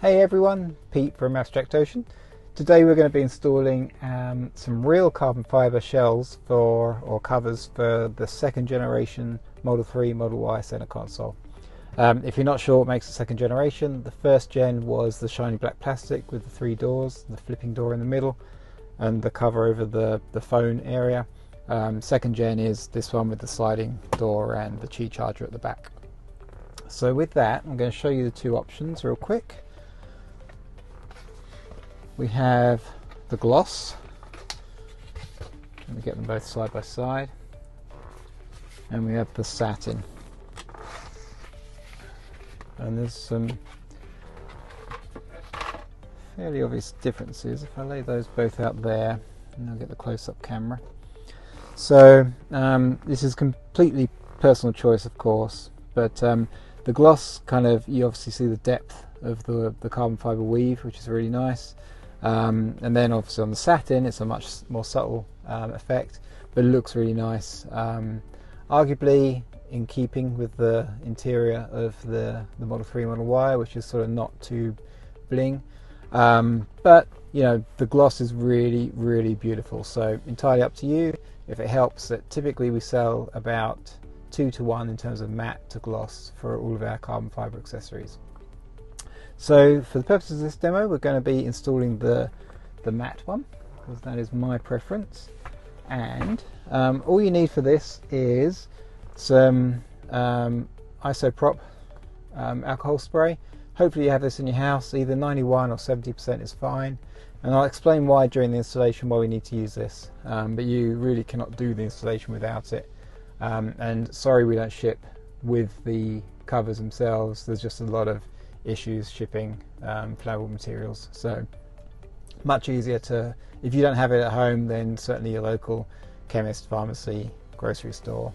Hey everyone, Pete from Abstract Ocean. Today we're going to be installing some real carbon fibre shells or covers for the second generation Model 3, Model Y center console. If you're not sure what makes the second generation, the first gen was the shiny black plastic with the 3 doors, the flipping door in the middle and the cover over the phone area. Second gen is this one with the sliding door and the Qi charger at the back. So with that, I'm going to show you the two options real quick. We have the gloss. Let me get them both side by side. And we have the satin. And there's some fairly obvious differences. If I lay those both out there, and I'll get the close-up camera. So this is completely personal choice, of course, but the gloss you obviously see the depth of the carbon fibre weave, which is really nice. And then obviously on the satin it's a much more subtle effect, but it looks really nice. Arguably in keeping with the interior of the Model 3 Model Y, which is sort of not too bling, but you know, the gloss is really beautiful, so entirely up to you. If it helps, that typically we sell about 2 to 1 in terms of matte to gloss for all of our carbon fibre accessories. So for the purposes of this demo, we're going to be installing the matte one, because that is my preference. And all you need for this is some isopropyl alcohol spray. Hopefully you have this in your house, either 91 or 70% is fine. And I'll explain why during the installation why we need to use this. But you really cannot do the installation without it. And sorry we don't ship with the covers themselves. There's just a lot of issues shipping flammable materials, so much easier to, if you don't have it at home, then certainly your local chemist, pharmacy, grocery store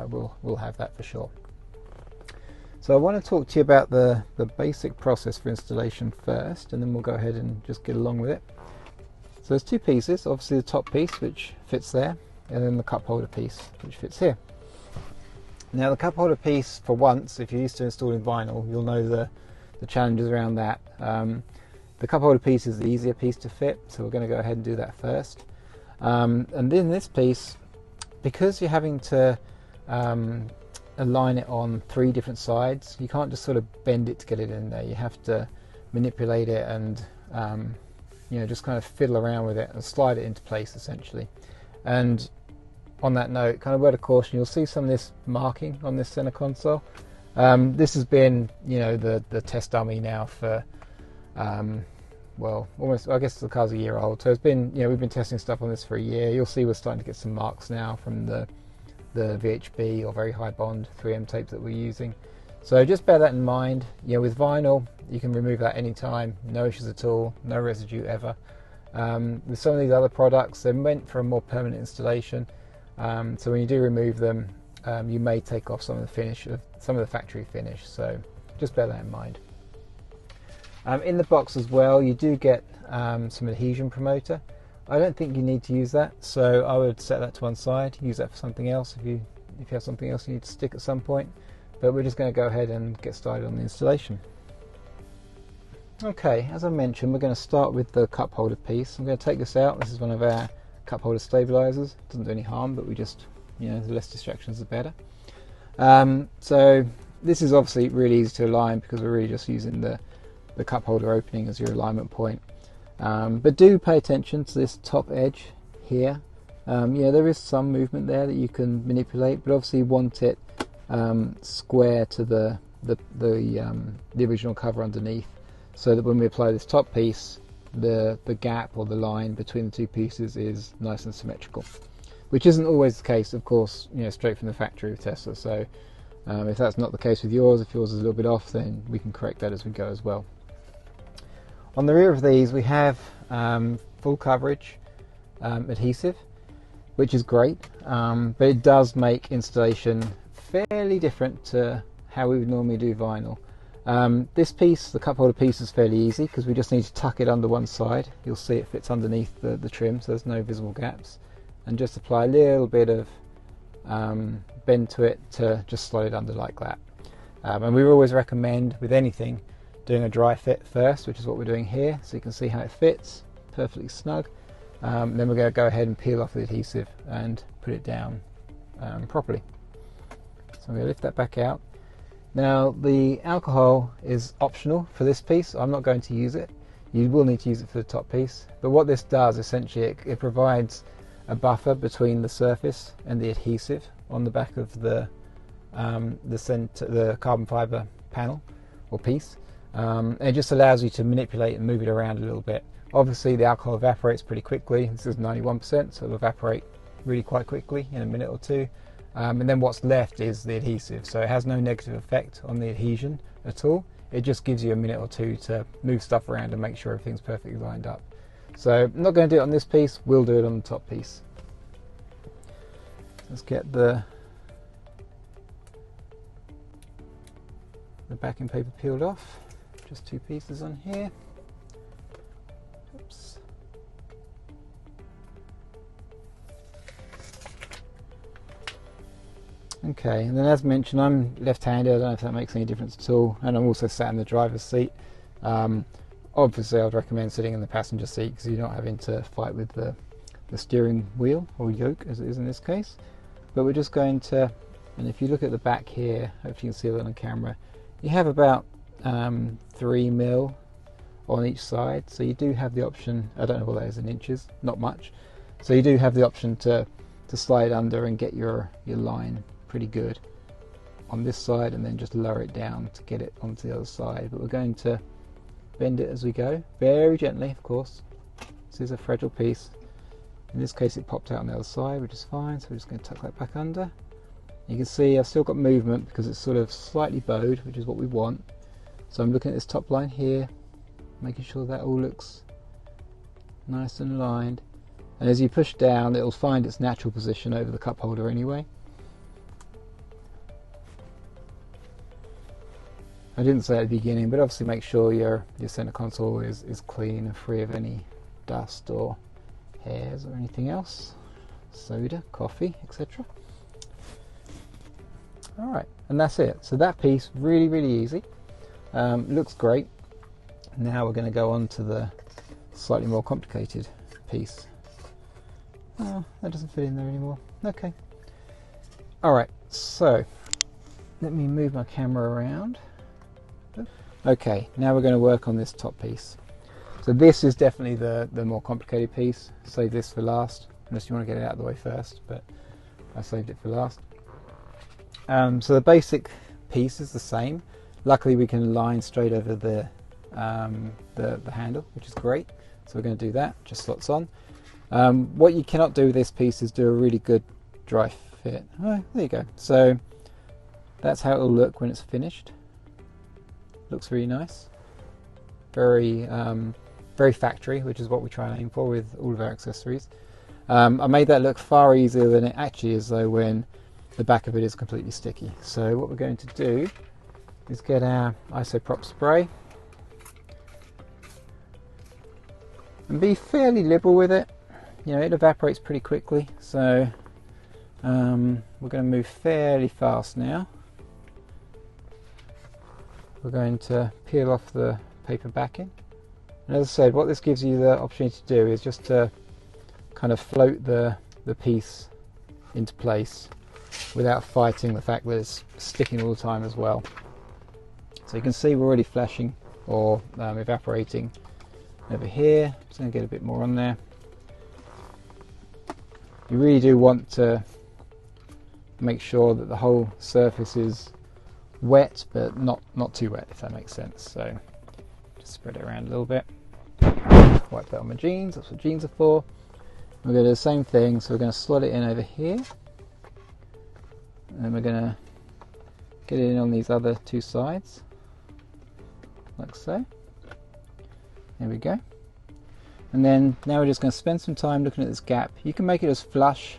will have that for sure. So I want to talk to you about the basic process for installation first, and then we'll go ahead and just get along with it. So there's two pieces, obviously the top piece which fits there, and then the cup holder piece which fits here. Now the cup holder piece, for once, if you're used to installing vinyl, you'll know the challenges around that. The cup holder piece is the easier piece to fit, so we're going to go ahead and do that first. And then this piece, because you're having to align it on 3 different sides, you can't just sort of bend it to get it in there. You have to manipulate it and you know, just kind of fiddle around with it and slide it into place essentially. And on that note, kind of word of caution, you'll see some of this marking on this center console. This has been, you know, the test dummy now for well, almost, I guess the car's a year old, so it's been, you know, we've been testing stuff on this for a year. You'll see we're starting to get some marks now from the VHB or very high bond 3M tape that we're using. So just bear that in mind. You know, with vinyl you can remove that anytime, no issues at all, no residue ever. With some of these other products, they're meant for a more permanent installation. So when you do remove them, you may take off some of the finish, some of the factory finish. So just bear that in mind. In the box as well, you do get some adhesion promoter. I don't think you need to use that, so I would set that to one side. Use that for something else if you have something else you need to stick at some point. But we're just going to go ahead and get started on the installation. Okay, as I mentioned, we're going to start with the cup holder piece. I'm going to take this out. This is one of our cup holder stabilizers. Doesn't do any harm, but we just, you know, the less distractions the better. So this is obviously really easy to align because we're really just using the cup holder opening as your alignment point. But do pay attention to this top edge here. Yeah, there is some movement there that you can manipulate, but obviously you want it square to the original cover underneath, so that when we apply this top piece, the gap or the line between the two pieces is nice and symmetrical, which isn't always the case, of course, you know, straight from the factory with Tesla. So if that's not the case with yours, if yours is a little bit off, then we can correct that as we go as well. On the rear of these we have full coverage adhesive, which is great, but it does make installation fairly different to how we would normally do vinyl. This piece, the cup holder piece, is fairly easy because we just need to tuck it under one side. You'll see it fits underneath the trim, so there's no visible gaps, and just apply a little bit of bend to it to just slide it under like that. And we always recommend with anything doing a dry fit first, which is what we're doing here, so you can see how it fits perfectly snug. Then we're going to go ahead and peel off the adhesive and put it down properly. So I'm going to lift that back out. Now the alcohol is optional for this piece. I'm not going to use it. You will need to use it for the top piece, but what this does essentially, it provides a buffer between the surface and the adhesive on the back of the carbon fiber panel or piece. It just allows you to manipulate and move it around a little bit. Obviously the alcohol evaporates pretty quickly. This is 91%, so it'll evaporate really quite quickly in a minute or two. And then what's left is the adhesive, so it has no negative effect on the adhesion at all. It just gives you a minute or two to move stuff around and make sure everything's perfectly lined up. So I'm not going to do it on this piece, we'll do it on the top piece. Let's get the backing paper peeled off. Just 2 pieces on here. Oops. Okay, and then as mentioned, I'm left-handed. I don't know if that makes any difference at all, and I'm also sat in the driver's seat. Obviously I'd recommend sitting in the passenger seat because you're not having to fight with the steering wheel or yoke as it is in this case. But we're just going to, and if you look at the back here, hopefully you can see it on the camera, you have about 3mm on each side, so you do have the option, I don't know what that is in inches, not much, so you do have the option to slide under and get your line pretty good on this side, and then just lower it down to get it onto the other side. But we're going to bend it as we go, very gently of course. This is a fragile piece. In this case it popped out on the other side, which is fine, so we're just going to tuck that back under. You can see I've still got movement because it's sort of slightly bowed, which is what we want. So I'm looking at this top line here, making sure that all looks nice and aligned. And as you push down, it'll find its natural position over the cup holder anyway. I didn't say at the beginning, but obviously make sure your center console is clean and free of any dust or hairs or anything else, soda, coffee, etc. Alright, and that's it. So that piece, really easy. Looks great. Now we're going to go on to the slightly more complicated piece. Oh, that doesn't fit in there anymore. Okay. Alright, so let me move my camera around. Okay, now we're going to work on this top piece. So this is definitely the more complicated piece. Save this for last, unless you want to get it out of the way first, but I saved it for last. So the basic piece is the same. Luckily we can line straight over the handle, which is great. So we're going to do that, just slots on. What you cannot do with this piece is do a really good dry fit. Oh, there you go. So that's how it will look when it's finished. Looks really nice. Very factory, which is what we try and aim for with all of our accessories. I made that look far easier than it actually is though when the back of it is completely sticky. So what we're going to do is get our isopropyl spray and be fairly liberal with it. You know, it evaporates pretty quickly, so we're going to move fairly fast now. We're going to peel off the paper backing. And as I said, what this gives you the opportunity to do is just to kind of float the piece into place without fighting the fact that it's sticking all the time as well. So you can see we're already flashing or evaporating over here. Just going to get a bit more on there. You really do want to make sure that the whole surface is wet, but not too wet, if that makes sense. So just spread it around a little bit. Wipe that on my jeans, that's what jeans are for. We're going to do the same thing, so we're going to slot it in over here. And then we're going to get it in on these other two sides, like so. There we go. And then now we're just going to spend some time looking at this gap. You can make it as flush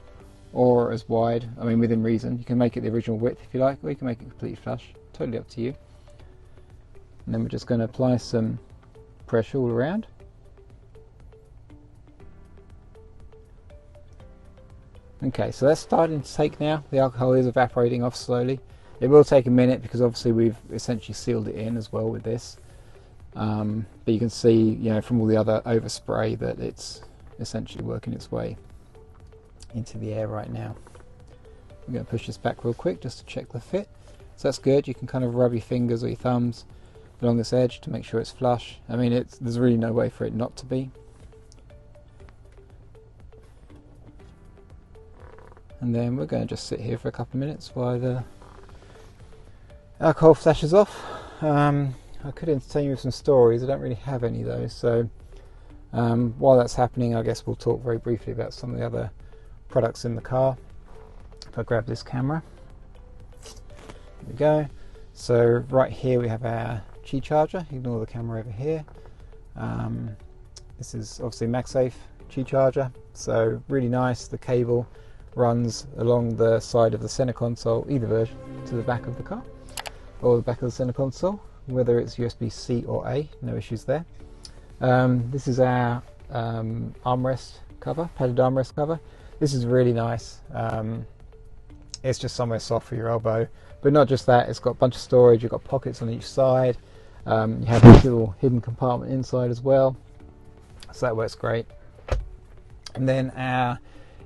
or as wide, I mean within reason. You can make it the original width if you like, or you can make it completely flush, totally up to you. And then we're just going to apply some pressure all around. Okay, so that's starting to take now. The alcohol is evaporating off slowly. It will take a minute because obviously we've essentially sealed it in as well with this. but you can see, from all the other overspray that it's essentially working its way into the air right now. I'm going to push this back real quick just to check the fit. So that's good. You can kind of rub your fingers or your thumbs along this edge to make sure it's flush. I mean, there's really no way for it not to be. And then we're going to just sit here for a couple of minutes while the alcohol flashes off. I could entertain you with some stories. I don't really have any though, so while that's happening, I guess we'll talk very briefly about some of the other products in the car. If I grab this camera, there we go. So right here we have our Qi charger. Ignore the camera over here. This is obviously MagSafe Qi charger, so really nice. The cable runs along the side of the center console, either version, to the back of the car, or the back of the center console, whether it's USB-C or A, no issues there. This is our armrest cover, padded armrest cover. This is really nice. It's just somewhere soft for your elbow, but not just that, it's got a bunch of storage. You've got pockets on each side. You have a little hidden compartment inside as well, so that works great. And then our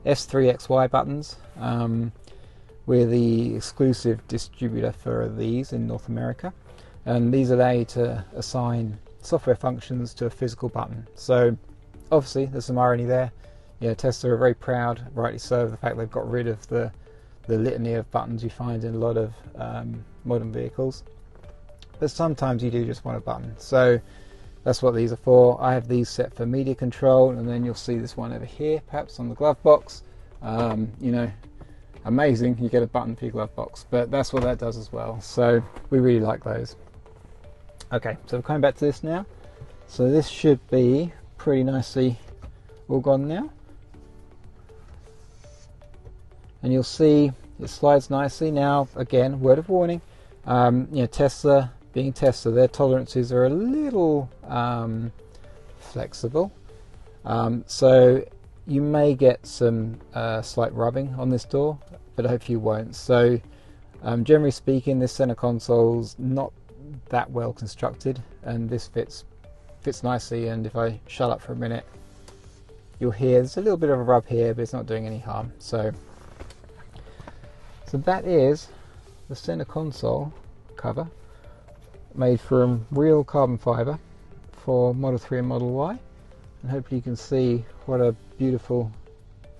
S3XY buttons. We're the exclusive distributor for these in North America, and these allow you to assign software functions to a physical button. So obviously there's some irony there. Tesla are very proud, rightly so, of the fact they've got rid of the litany of buttons you find in a lot of modern vehicles, but sometimes you do just want a button, so that's what these are for. I have these set for media control, and then you'll see this one over here perhaps on the glove box. Amazing, you get a button for your glove box, but that's what that does as well, so we really like those. Okay, so we're coming back to this now. So this should be pretty nicely all gone now, and you'll see it slides nicely. Now again, word of warning, Tesla being Tesla, their tolerances are a little flexible, so you may get some slight rubbing on this door, but hopefully you won't. So generally speaking, this center console's not that well constructed, and this fits nicely, and if I shut up for a minute, you'll hear there's a little bit of a rub here, but it's not doing any harm. So that is the center console cover, made from real carbon fiber for Model 3 and Model Y, and hopefully you can see what a beautiful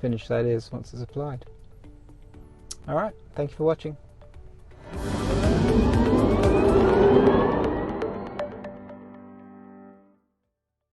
finish that is once it's applied. Alright, thank you for watching.